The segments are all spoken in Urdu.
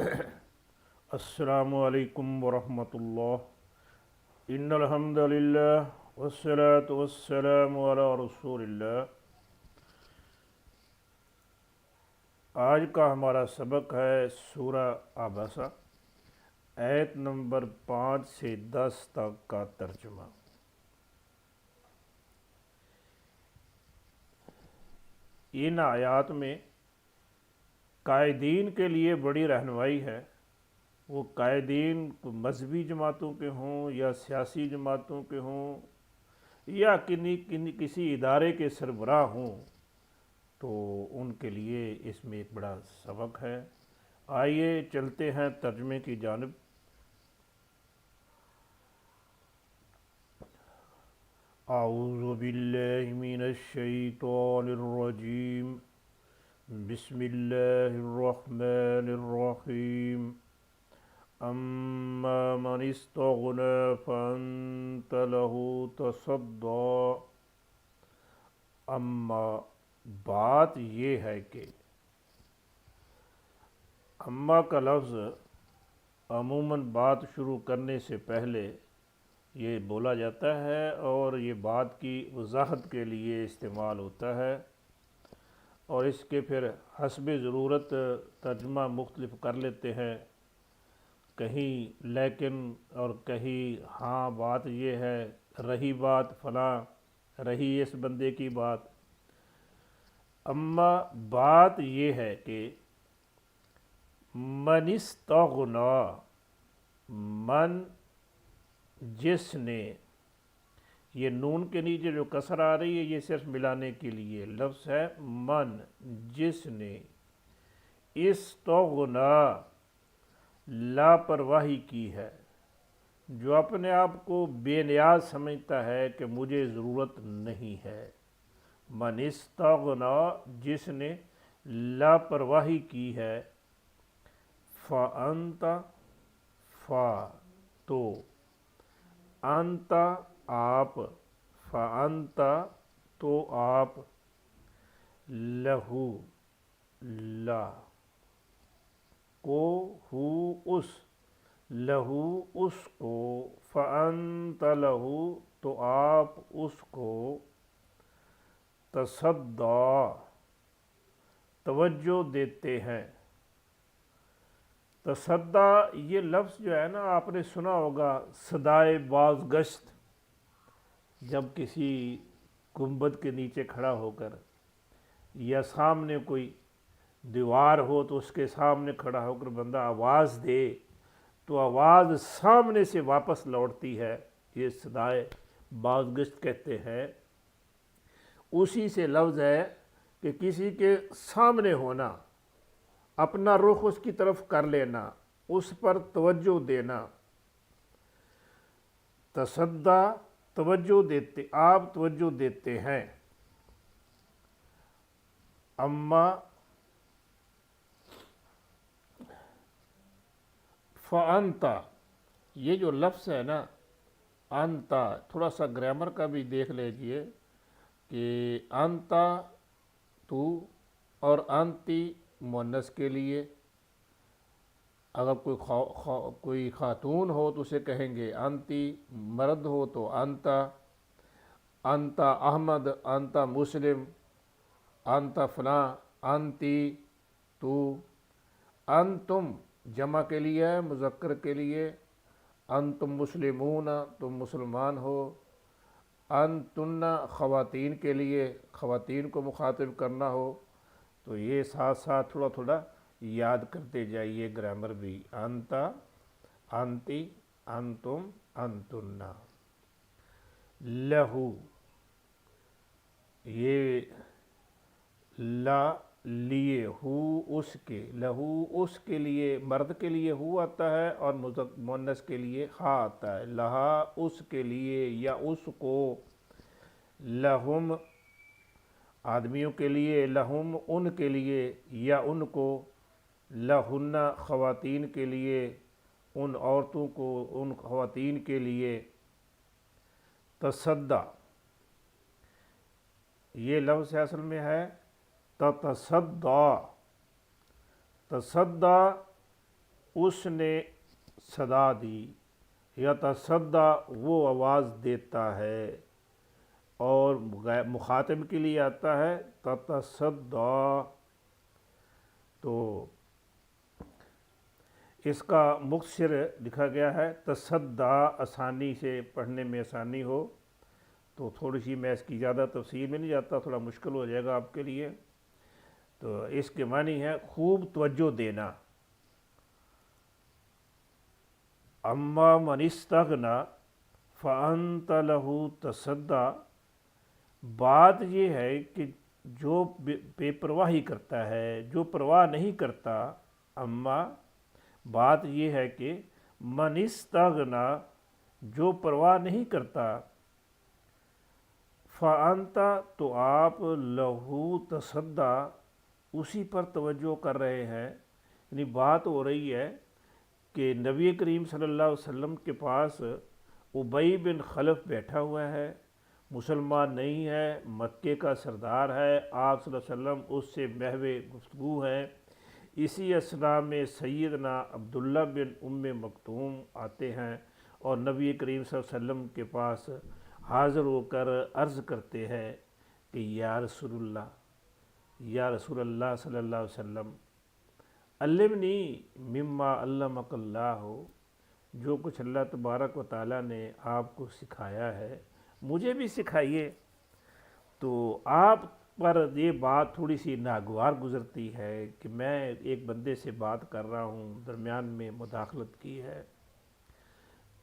السلام علیکم ورحمۃ اللہ۔ ان الحمد للہ والصلاة والسلام علی رسول اللہ۔ آج کا ہمارا سبق ہے سورہ عبسہ، آیت نمبر 5 سے 10 تک کا ترجمہ۔ ان آیات میں قائدین کے لیے بڑی رہنمائی ہے، وہ قائدین مذہبی جماعتوں کے ہوں یا سیاسی جماعتوں کے ہوں یا کسی ادارے کے سربراہ ہوں، تو ان کے لیے اس میں ایک بڑا سبق ہے۔ آئیے چلتے ہیں ترجمے کی جانب۔ اعوذ باللہ من الشیطان الرجیم، بسم اللہ الرحمن الرحیم۔ اما من استغنى فانت له تصدى۔ اما بات یہ ہے کہ اما کا لفظ عموماً بات شروع کرنے سے پہلے یہ بولا جاتا ہے اور یہ بات کی وضاحت کے لیے استعمال ہوتا ہے، اور اس کے پھر حسب ضرورت ترجمہ مختلف کر لیتے ہیں، کہیں لیکن اور کہیں ہاں بات یہ ہے، رہی بات فلاں، رہی اس بندے کی بات۔ اما بات یہ ہے کہ من استغنا، من جس نے، یہ نون کے نیچے جو کسر آ رہی ہے یہ صرف ملانے کے لیے لفظ ہے، من جس نے، استغنا لاپرواہی کی ہے، جو اپنے آپ کو بے نیاز سمجھتا ہے کہ مجھے ضرورت نہیں ہے۔ من استغنا جس نے لاپرواہی کی ہے، فَأَنْتَ فا تو، انت آپ، فَأَنْتَ تو آپ، لہو لا کو، ہو اس، لہو اس کو، فَأَنْتَ لہو تو آپ اس کو، تصدی توجہ دیتے ہیں۔ تصدی یہ لفظ جو ہے نا، آپ نے سنا ہوگا صدائے بازگشت، جب کسی گنبد کے نیچے کھڑا ہو کر یا سامنے کوئی دیوار ہو تو اس کے سامنے کھڑا ہو کر بندہ آواز دے تو آواز سامنے سے واپس لوٹتی ہے، یہ صدائے بازگشت کہتے ہیں۔ اسی سے لفظ ہے کہ کسی کے سامنے ہونا، اپنا رخ اس کی طرف کر لینا، اس پر توجہ دینا۔ تصدی توجہ دیتے، آپ توجہ دیتے ہیں۔ اما فَأَنْتَ یہ جو لفظ ہے نا، انت، تھوڑا سا گرامر کا بھی دیکھ لیجئے کہ انت تو اور انتی مؤنث کے لیے، اگر کوئی خاتون ہو تو اسے کہیں گے انتی، مرد ہو تو انت، انت احمد، انت مسلم، انت فلاں، انتی تو۔ انتم جمع کے لیے ہے، مذکر کے لیے، انتم مسلمون تم مسلمان ہو، انتن خواتین کے لیے، خواتین کو مخاطب کرنا ہو، تو یہ ساتھ ساتھ تھوڑا تھوڑا یاد کرتے جائیے گرامر بھی۔ انت، انتی، انتم، انتن۔ لہو یہ لا لیے، ہو اس کے، لہو اس کے لیے، مرد کے لیے ہو آتا ہے اور مؤنث کے لیے ہا آتا ہے، لہا اس کے لیے یا اس کو، لہم آدمیوں کے لیے، لہم ان کے لیے یا ان کو، لہن خواتین کے لیے، ان عورتوں کو، ان خواتین کے لیے۔ تصدی یہ لفظ اصل میں ہے تتصدی، تصدی اس نے صدا دی، یتصدا وہ آواز دیتا ہے، اور مخاطب کے لیے آتا ہے تتصدا۔ تو اس کا مختصر لکھا گیا ہے تصدا، آسانی سے پڑھنے میں آسانی ہو، تو تھوڑی سی میں اس کی زیادہ تفصیل میں نہیں جاتا، تھوڑا مشکل ہو جائے گا آپ کے لیے۔ تو اس کے معنی ہے خوب توجہ دینا۔ اما من استغنا فانت لہ تصدا، بات یہ ہے کہ جو بے پرواہی کرتا ہے، جو پرواہ نہیں کرتا، اما بات یہ ہے کہ من استغنا، جو پرواہ نہیں کرتا، فانت تو آپ لہو تصدا، اسی پر توجہ کر رہے ہیں۔ یعنی بات ہو رہی ہے کہ نبی کریم صلی اللہ علیہ وسلم کے پاس ابی بن خلف بیٹھا ہوا ہے، مسلمان نہیں ہے، مکے کا سردار ہے، آپ صلی اللہ علیہ وسلم اس سے محو گفتگو ہے۔ اسی اثناء میں سیدنا عبداللہ بن ام مکتوم آتے ہیں اور نبی کریم صلی اللہ علیہ وسلم کے پاس حاضر ہو کر عرض کرتے ہیں کہ یا رسول اللہ صلی اللہ علیہ وسلم، علمنی مما علمک اللہ، جو کچھ اللہ تبارک و تعالیٰ نے آپ کو سکھایا ہے مجھے بھی سکھائیے۔ تو آپ پر یہ بات تھوڑی سی ناگوار گزرتی ہے کہ میں ایک بندے سے بات کر رہا ہوں، درمیان میں مداخلت کی ہے۔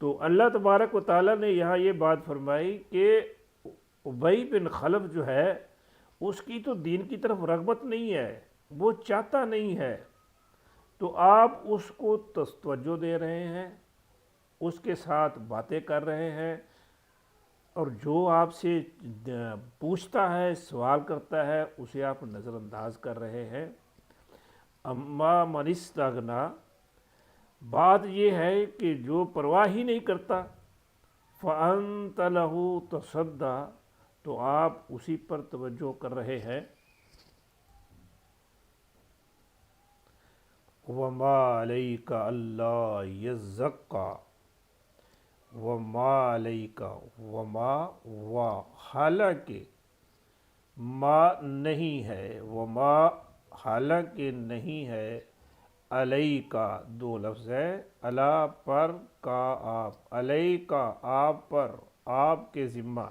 تو اللہ تبارک و تعالیٰ نے یہاں یہ بات فرمائی کہ ابی بن خلف جو ہے اس کی تو دین کی طرف رغبت نہیں ہے، وہ چاہتا نہیں ہے، تو آپ اس کو توجہ دے رہے ہیں، اس کے ساتھ باتیں کر رہے ہیں، اور جو آپ سے پوچھتا ہے، سوال کرتا ہے، اسے آپ نظر انداز کر رہے ہیں۔ اما من استغنا، بات یہ ہے کہ جو پرواہ ہی نہیں کرتا، فانت لہ تصدا، تو آپ اسی پر توجہ کر رہے ہیں۔ وما علیک الا یزکا، وما علیک، وما و، حالانکہ، ما نہیں ہے، وما حالانکہ نہیں ہے، علیکا دو لفظ ہے، علا پر، کا آپ، علیکا آپ پر، آپ کے ذمہ،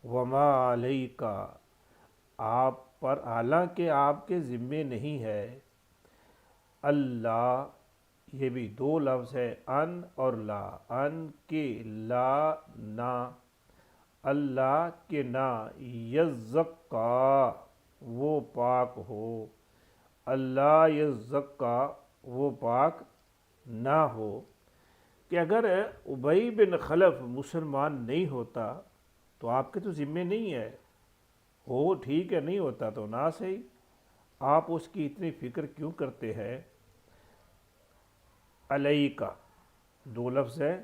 وما علیکا آپ پر، حالانکہ آپ کے ذمے نہیں ہے، اللہ، یہ بھی دو لفظ ہے، ان اور لا، ان کے، لا نہ، اللہ کے نہ، یزکا وہ پاک ہو، اللہ یزکا وہ پاک نہ ہو۔ کہ اگر ابی بن خلف مسلمان نہیں ہوتا تو آپ کے تو ذمے نہیں ہے، ہو ٹھیک ہے، نہیں ہوتا تو نہ صحیح، آپ اس کی اتنی فکر کیوں کرتے ہیں؟ علیہ کا دو لفظ ہے،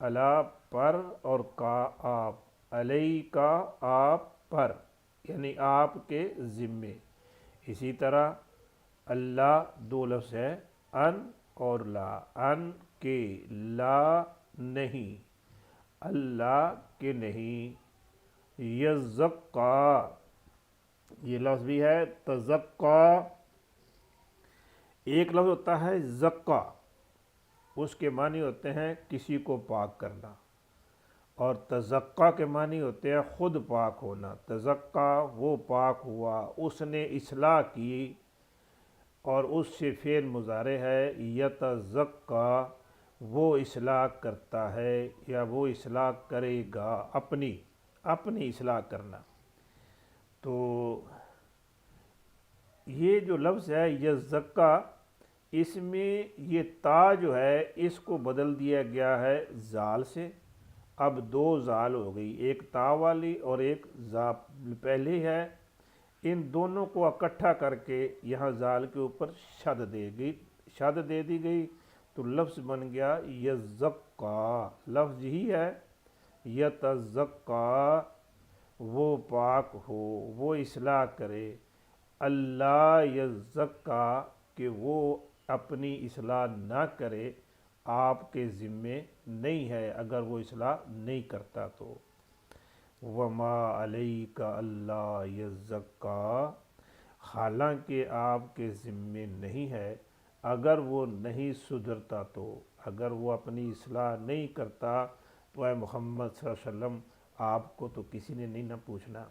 علا پر اور کا آپ، علیہ کا آپ پر، یعنی آپ کے ذمے۔ اسی طرح اللہ دو لفظ ہے، ان اور لا، ان کے، لا نہیں، اللہ کے نہیں، یزکا یہ لفظ بھی ہے، تزکا ایک لفظ ہوتا ہے زکا، اس کے معنی ہوتے ہیں کسی کو پاک کرنا، اور تزکا کے معنی ہوتے ہیں خود پاک ہونا۔ تزکا وہ پاک ہوا، اس نے اصلاح کی، اور اس سے فعل مضارع ہے، یتزکا وہ اصلاح کرتا ہے یا وہ اصلاح کرے گا، اپنی اصلاح کرنا۔ تو یہ جو لفظ ہے یزکا، اس میں یہ تا جو ہے اس کو بدل دیا گیا ہے زال سے، اب دو زال ہو گئی، ایک تا والی اور ایک زا پہلے ہے، ان دونوں کو اکٹھا کر کے یہاں زال کے اوپر شد دے دی گئی، تو لفظ بن گیا یزکا، لفظ ہی ہے یتزکا وہ پاک ہو، وہ اصلاح کرے، اللہ یزکا کہ وہ اپنی اصلاح نہ کرے آپ کے ذمے نہیں ہے اگر وہ اصلاح نہیں کرتا تو۔ وما علیک اللہ یزکا، حالانکہ آپ کے ذمے نہیں ہے اگر وہ نہیں سدھرتا تو، اگر وہ اپنی اصلاح نہیں کرتا تو اے محمد صلی اللہ علیہ وسلم آپ کو تو کسی نے نہیں نہ پوچھنا۔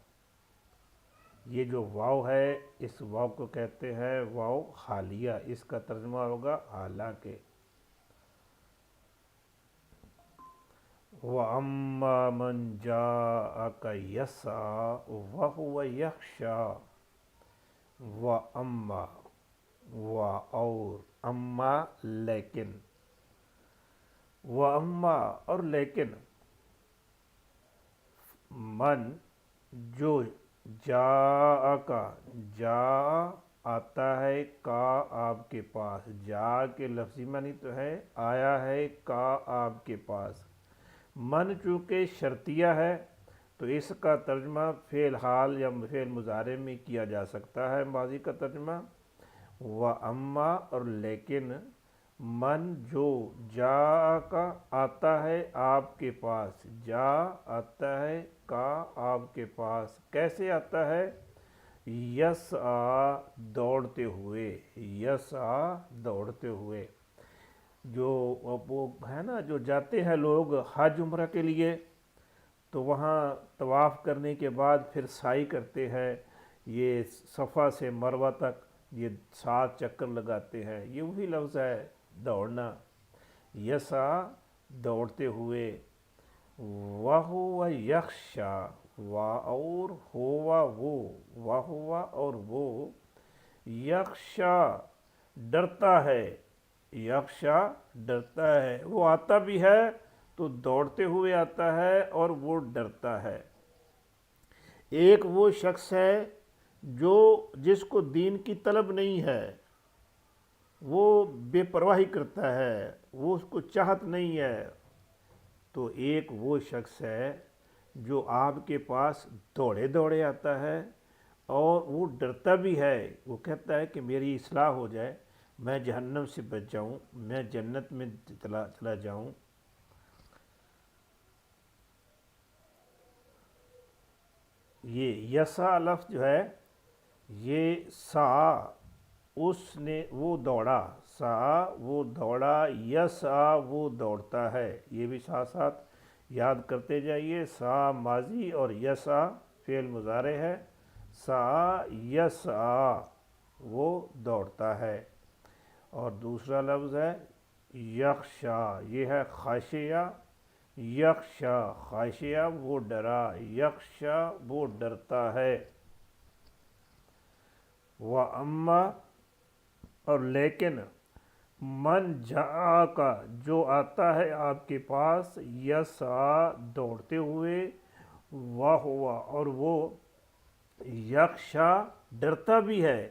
یہ جو واو ہے اس واو کو کہتے ہیں واو حالیہ، اس کا ترجمہ ہوگا حالانکہ۔ وَأَمَّا مَنْ جَاءَكَ يَسْعَىٰ وَهُوَ يَخْشَىٰ، وَأَمَّا اور اما لیکن، وَأَمَّا اور لیکن، من جو جاء آتا ہے کا آپ کے پاس، جا کے لفظی معنی تو ہے آیا ہے کا آپ کے پاس، من چونکہ شرطیہ ہے تو اس کا ترجمہ فعل حال یا فعل مضارع میں کیا جا سکتا ہے، ماضی کا ترجمہ۔ وَأَمَّا اور لیکن، من جو جا کا آتا ہے آپ کے پاس، جا آتا ہے کا آپ کے پاس، کیسے آتا ہے؟ یسعیٰ دوڑتے ہوئے، یسعیٰ دوڑتے ہوئے۔ جو وہ ہے نا جو جاتے ہیں لوگ حج عمرہ کے لیے تو وہاں طواف کرنے کے بعد پھر سعی کرتے ہیں، یہ صفا سے مروہ تک یہ 7 چکر لگاتے ہیں، یہ وہی لفظ ہے دوڑنا، یسعیٰ دوڑتے ہوئے۔ وَهُوَ يَخْشَىٰ، اور ہوا وہ، وَهُوَ اور وہ، یخشا ڈرتا ہے، یخشا ڈرتا ہے، وہ آتا بھی ہے تو دوڑتے ہوئے آتا ہے اور وہ ڈرتا ہے۔ ایک وہ شخص ہے جس کو دین کی طلب نہیں ہے، وہ بے پرواہی کرتا ہے، وہ اس کو چاہت نہیں ہے، تو ایک وہ شخص ہے جو آپ کے پاس دوڑے دوڑے آتا ہے اور وہ ڈرتا بھی ہے، وہ کہتا ہے کہ میری اصلاح ہو جائے، میں جہنم سے بچ جاؤں، میں جنت میں چلا جاؤں۔ یہ یسا لفظ جو ہے یہ سا اس نے وہ دوڑا، سا وہ دوڑا، یسا وہ دوڑتا ہے، یہ بھی ساتھ ساتھ یاد کرتے جائیے، سا ماضی اور یسا فعل مضارع ہے، سا یسا وہ دوڑتا ہے۔ اور دوسرا لفظ ہے یخشا، یہ ہے خاشیہ، یخشا خاشیہ وہ ڈرا، یخشا وہ ڈرتا ہے۔ وَأَمَّا اور لیکن، من جا کا جو آتا ہے آپ کے پاس، یسعیٰ دوڑتے ہوئے، وَهُوَ اور وہ، یخشا ڈرتا بھی ہے،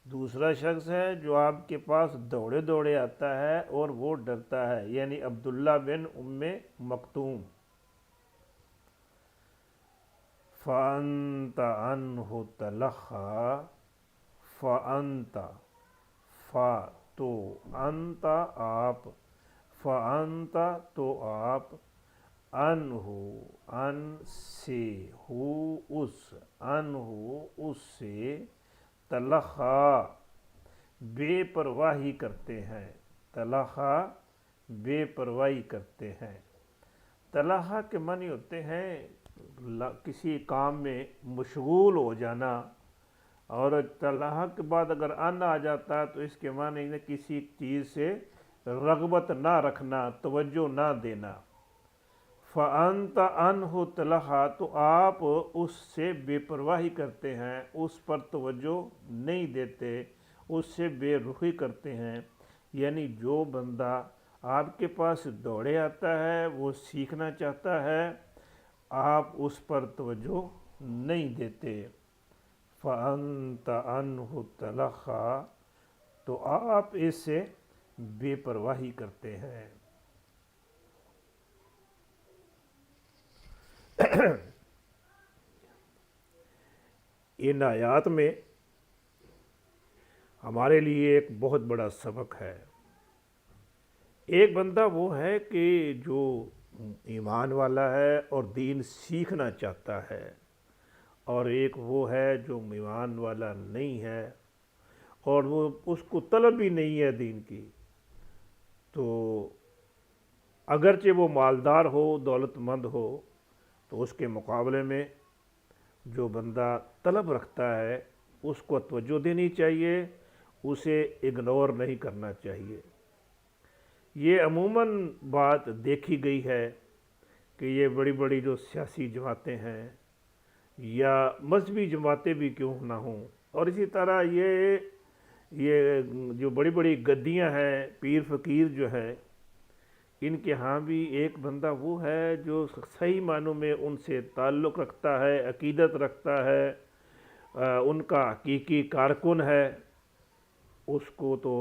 دوسرا شخص ہے جو آپ کے پاس دوڑے دوڑے آتا ہے اور وہ ڈرتا ہے، یعنی عبداللہ بن ام مکتوم۔ فَأَنْتَ عَنْهُ تَلَخَّىٰ، فَأَنْتَ تو انت آپ، فَأَنْتَ تو آپ، ان سے، اس سے، تلخا بے پرواہی کرتے ہیں، تلخا بے پرواہی کرتے ہیں۔ تلخا کے معنی ہوتے ہیں کسی کام میں مشغول ہو جانا، اور تلخا کے بعد اگر ان آ جاتا ہے تو اس کے معنی ہے کسی چیز سے رغبت نہ رکھنا، توجہ نہ دینا۔ فَأَنْتَ عَنْهُ تَلَخَّىٰ تو آپ اس سے بے پرواہی کرتے ہیں، اس پر توجہ نہیں دیتے، اس سے بے رخی کرتے ہیں، یعنی جو بندہ آپ کے پاس دوڑے آتا ہے وہ سیکھنا چاہتا ہے، آپ اس پر توجہ نہیں دیتے۔ فَأَنْتَ عَنْهُ تَلَخَّىٰ تو آپ اس سے بے پرواہی کرتے ہیں۔ ان آیات میں ہمارے لیے ایک بہت بڑا سبق ہے۔ ایک بندہ وہ ہے کہ جو ایمان والا ہے اور دین سیکھنا چاہتا ہے، اور ایک وہ ہے جو ایمان والا نہیں ہے اور وہ اس کو طلب بھی نہیں ہے دین کی۔ تو اگرچہ وہ مالدار ہو، دولت مند ہو، تو اس کے مقابلے میں جو بندہ طلب رکھتا ہے اس کو توجہ دینی چاہیے، اسے اگنور نہیں کرنا چاہیے۔ یہ عموماً بات دیکھی گئی ہے کہ یہ بڑی بڑی جو سیاسی جماعتیں ہیں یا مذہبی جماعتیں بھی کیوں نہ ہوں، اور اسی طرح یہ جو بڑی بڑی گدیاں ہیں، پیر فقیر جو ہے، ان کے ہاں بھی ایک بندہ وہ ہے جو صحیح معنوں میں ان سے تعلق رکھتا ہے، عقیدت رکھتا ہے، ان کا حقیقی کارکن ہے، اس کو تو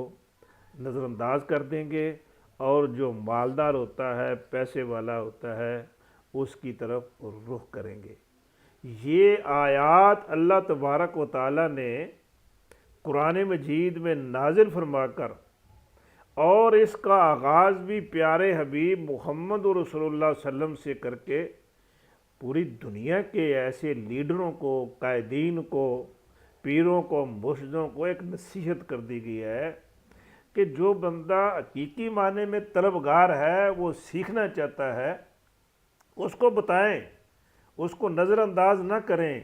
نظر انداز کر دیں گے، اور جو مالدار ہوتا ہے، پیسے والا ہوتا ہے، اس کی طرف رخ کریں گے۔ یہ آیات اللہ تبارک و تعالیٰ نے قرآن مجید میں نازل فرما کر، اور اس کا آغاز بھی پیارے حبیب محمد رسول اللہ صلی اللہ علیہ وسلم سے کر کے پوری دنیا کے ایسے لیڈروں کو، قائدین کو، پیروں کو، مرشدوں کو ایک نصیحت کر دی گئی ہے کہ جو بندہ حقیقی معنی میں طلبگار ہے، وہ سیکھنا چاہتا ہے، اس کو بتائیں، اس کو نظر انداز نہ کریں،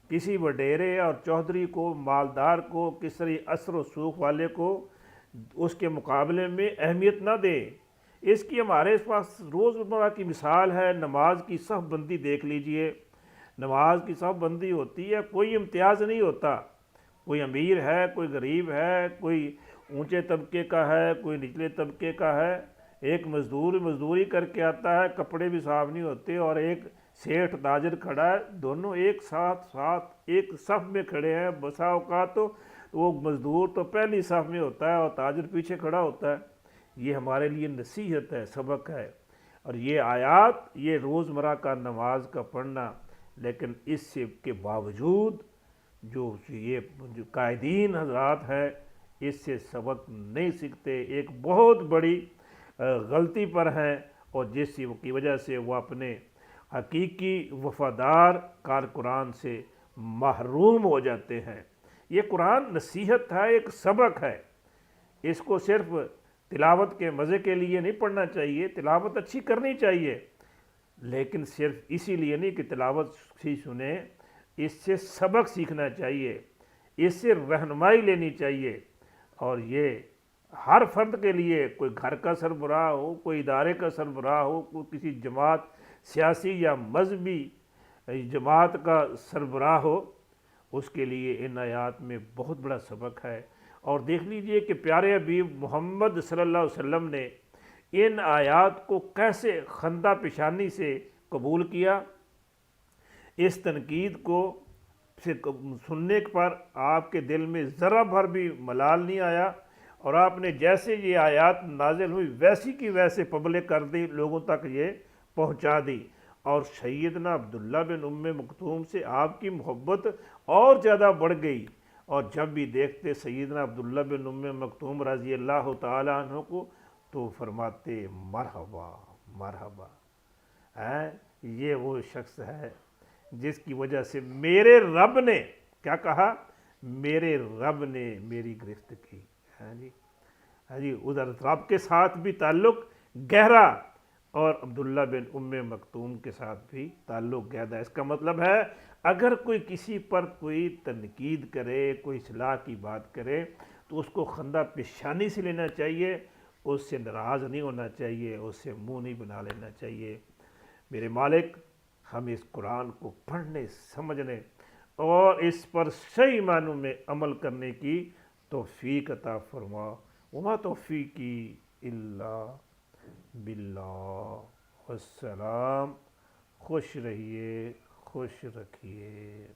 کسی وڈیرے اور چودھری کو، مالدار کو، کسی اثر و سوخ والے کو اس کے مقابلے میں اہمیت نہ دیں۔ اس کی ہمارے پاس روزمرہ کی مثال ہے، نماز کی صف بندی دیکھ لیجئے۔ نماز کی صف بندی ہوتی ہے، کوئی امتیاز نہیں ہوتا، کوئی امیر ہے، کوئی غریب ہے، کوئی اونچے طبقے کا ہے، کوئی نچلے طبقے کا ہے۔ ایک مزدور مزدوری کر کے آتا ہے، کپڑے بھی صاف نہیں ہوتے، اور ایک سیٹھ تاجر کھڑا ہے، دونوں ایک ساتھ ایک صف میں کھڑے ہیں۔ بسا اوقات تو وہ مزدور تو پہلی صف میں ہوتا ہے اور تاجر پیچھے کھڑا ہوتا ہے۔ یہ ہمارے لیے نصیحت ہے، سبق ہے، اور یہ آیات، یہ روزمرہ کا نماز کا پڑھنا، لیکن اس سے کے باوجود جو قائدین حضرات ہیں اس سے سبق نہیں سیکھتے، ایک بہت بڑی غلطی پر ہیں، اور جس کی وجہ سے وہ اپنے حقیقی وفادار کارکنان سے محروم ہو جاتے ہیں۔ یہ قرآن نصیحت ہے، ایک سبق ہے، اس کو صرف تلاوت کے مزے کے لیے نہیں پڑھنا چاہیے۔ تلاوت اچھی کرنی چاہیے، لیکن صرف اسی لیے نہیں کہ تلاوت ہی سنیں، اس سے سبق سیکھنا چاہیے، اس سے رہنمائی لینی چاہیے۔ اور یہ ہر فرد کے لیے، کوئی گھر کا سربراہ ہو، کوئی ادارے کا سربراہ ہو، کوئی کسی جماعت، سیاسی یا مذہبی جماعت کا سربراہ ہو، اس کے لیے ان آیات میں بہت بڑا سبق ہے۔ اور دیکھ لیجئے کہ پیارے حبیب محمد صلی اللہ علیہ وسلم نے ان آیات کو کیسے خندہ پیشانی سے قبول کیا۔ اس تنقید کو سننے پر آپ کے دل میں ذرہ بھر بھی ملال نہیں آیا، اور آپ نے جیسے یہ آیات نازل ہوئی ویسی کی ویسے پبلک کر دی، لوگوں تک یہ پہنچا دی، اور سیدنا عبداللہ بن ام مکتوم سے آپ کی محبت اور زیادہ بڑھ گئی، اور جب بھی دیکھتے سیدنا عبداللہ بن ام مکتوم رضی اللہ تعالی عنہ کو تو فرماتے مرحبا مرحبا، یہ وہ شخص ہے جس کی وجہ سے میرے رب نے کیا کہا، میرے رب نے میری گرفت کی۔ جی ادھر رب کے ساتھ بھی تعلق گہرا، اور عبداللہ بن ام مکتوم کے ساتھ بھی تعلق گہرا۔ اس کا مطلب ہے اگر کوئی کسی پر کوئی تنقید کرے، کوئی اصلاح کی بات کرے، تو اس کو خندہ پیشانی سے لینا چاہیے، اس سے ناراض نہیں ہونا چاہیے، اس سے منہ نہیں بنا لینا چاہیے۔ میرے مالک ہم اس قرآن کو پڑھنے، سمجھنے اور اس پر صحیح معنوں میں عمل کرنے کی توفیق عطا فرما۔ وما توفیقی الا باللہ۔ والسلام۔ خوش رہیے، خوش رکھیے۔